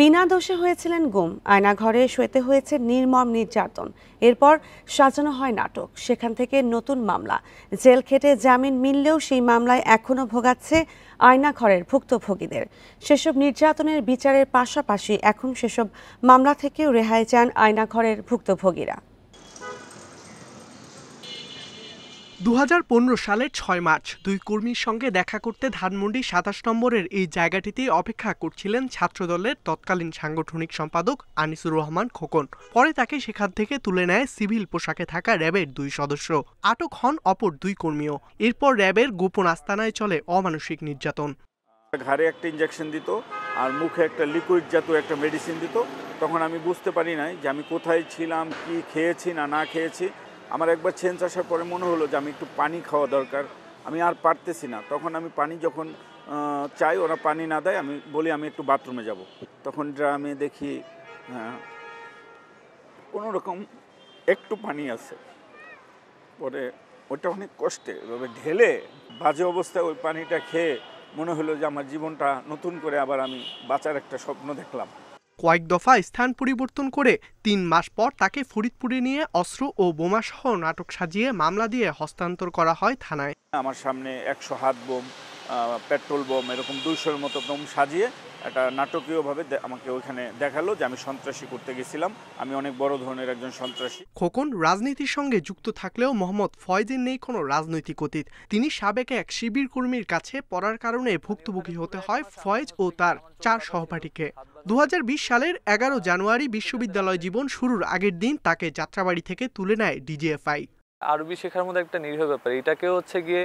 বিনা দোষে হয়েছিলেন গুম, আয়নাঘরে শুয়েতে হয়েছে নির্মম নির্যাতন, এরপর সাজানো হয় নাটক, সেখান থেকে নতুন মামলা। জেল খেটে জামিন মিললেও সেই মামলায় এখনো ভোগাচ্ছে আয়নাঘরের ভুক্তভোগীদের। সেসব নির্যাতনের বিচারের পাশাপাশি এখন সেসব মামলা থেকেও রেহাই চান আয়নাঘরের ভুক্তভোগীরা। 2015 সালের 6 মার্চ দুই কর্মীর সঙ্গে দেখা করতে ধানমন্ডি 27 নম্বরের এই জায়গাটিতেই অপেক্ষা করছিলেন ছাত্রদলের তৎকালীন সাংগঠনিক সম্পাদক আনিসুর রহমান খোকন। পরে তাকে সেখান থেকে তুলে নেয় সিভিল পোশাকে থাকা র্যাবের 2 সদস্য। আটক হন অপর 2 কর্মীও। এরপর র্যাবের গোপন আস্তানায় চলে অমানসিক নির্যাতন। ঘাড়ে একটা ইনজেকশন দিত আর মুখে একটা লিকুইড জাতীয় একটা মেডিসিন দিত। তখন আমি বুঝতে পারি নাই যে আমি কোথায় ছিলাম, কি খেয়েছি না খেয়েছি। আমার একবার চেঞ্জ আসার পরে মনে হলো যে আমি একটু পানি খাওয়া দরকার, আমি আর পারতেছি না। তখন আমি পানি যখন চাই, ওরা পানি না দেয়, আমি বলি আমি একটু বাথরুমে যাব। তখন ড্রামে দেখি কোনো রকম একটু পানি আছে। পরে ওটা অনেক কষ্টে এভাবে ঢেলে বাজে অবস্থায় ওই পানিটা খেয়ে মনে হলো যে আমার জীবনটা নতুন করে আবার আমি বাঁচার একটা স্বপ্ন দেখলাম। কয়েক দফা স্থান পরিবর্তন করে 3 মাস পর তাকে ফরিদপুরে নিয়ে অস্ত্র ও বোমাসহ নাটক সাজিয়ে মামলা দিয়ে হস্তান্তর করা হয় থানায়। আমার সামনে 100 হাত বোম, পেট্রোল বোম, এরকম 200-এর মতো বোম সাজিয়ে একটা নাটকীয়ভাবে আমাকে ওইখানে দেখালো যে আমি সন্ত্রাসী করতে গেছিলাম, আমি অনেক বড় ধরনের একজন সন্ত্রাসী। খোকন রাজনীতির সঙ্গে যুক্ত থাকলেও মোহাম্মদ ফয়েজের নেই কোনো রাজনৈতিক অতীত। তিনি সাবেক এক শিবির কর্মীর কাছে পড়ার কারণে ভুক্তভোগী হতে হয় ফয়েজ ও তার 4 সহপাঠীকে। 2020 সালের 11 জানুয়ারি বিশ্ববিদ্যালয় জীবন শুরুর আগের দিন তাকে যাত্রাবাড়ি থেকে তুলে নেয় ডিজিএফআই। আরবি শেখার মধ্যে একটা নিরীহ ব্যাপার, এটাকে হচ্ছে গিয়ে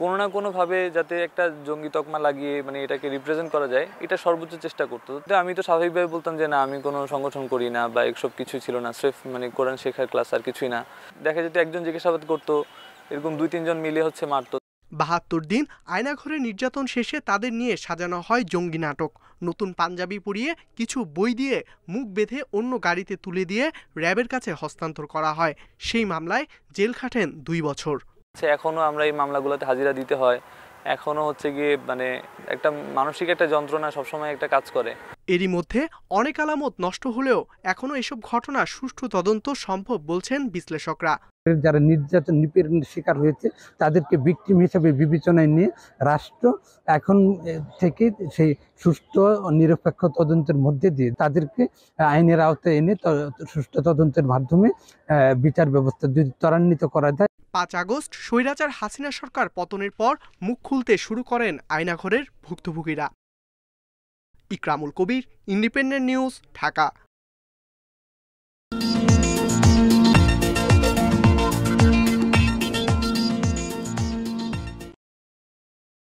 কোনো না কোনোভাবে যাতে একটা জঙ্গি তকমা লাগিয়ে মানে এটাকে রিপ্রেজেন্ট করা যায়, এটা সর্বোচ্চ চেষ্টা করতো। আমি তো স্বাভাবিকভাবে বলতাম যে না, আমি কোনো সংগঠন করি না বা এসব কিছুই ছিল না, স্রেফ মানে কোরআন শেখার ক্লাস, আর কিছুই না। দেখা যেত একজন জিজ্ঞাসাবাদ করতো, এরকম 2-3 জন মিলে হচ্ছে মারতো। 72 দিন আয়নাঘরে নির্যাতন শেষে তাদের নিয়ে সাজানো হয় জঙ্গি নাটক। নতুন পাঞ্জাবি পরিয়ে কিছু বই দিয়ে মুখ বেঁধে অন্য গাড়িতে তুলে দিয়ে র্যাবের কাছে হস্তান্তর করা হয়। সেই মামলায় জেল খাটেন 2 বছর। এখনো আমরা এই মামলাগুলোতে হাজিরা দিতে হয়, এখনো হচ্ছে গিয়ে মানে একটা মানসিক একটা যন্ত্রণা সবসময় একটা কাজ করে। এরই মধ্যে অনেক আলামত নষ্ট হলেও এখনো এসব ঘটনা সুষ্ঠু তদন্ত সম্ভব বলছেন বিশ্লেষকরা। যারা নির্যাতন নিপীড়নের শিকার হয়েছে তাদেরকে ভিকটিম হিসেবে বিবেচনায় নিয়ে রাষ্ট্র এখন থেকে সেই সুষ্ঠু ও নিরপেক্ষ তদন্তের মধ্যে দিয়ে তাদেরকে আইনের আওতায় এনে সুষ্ঠু তদন্তের মাধ্যমে বিচার ব্যবস্থা যদি ত্বরান্বিত করা যায়। 5 আগস্ট স্বৈরাচার হাসিনা সরকার পতনের পর মুখ খুলতে শুরু করেন আয়নাঘরের ভুক্তভোগীরা। ইকরামুল কবির, ইন্ডিপেন্ডেন্ট নিউজ, ঢাকা।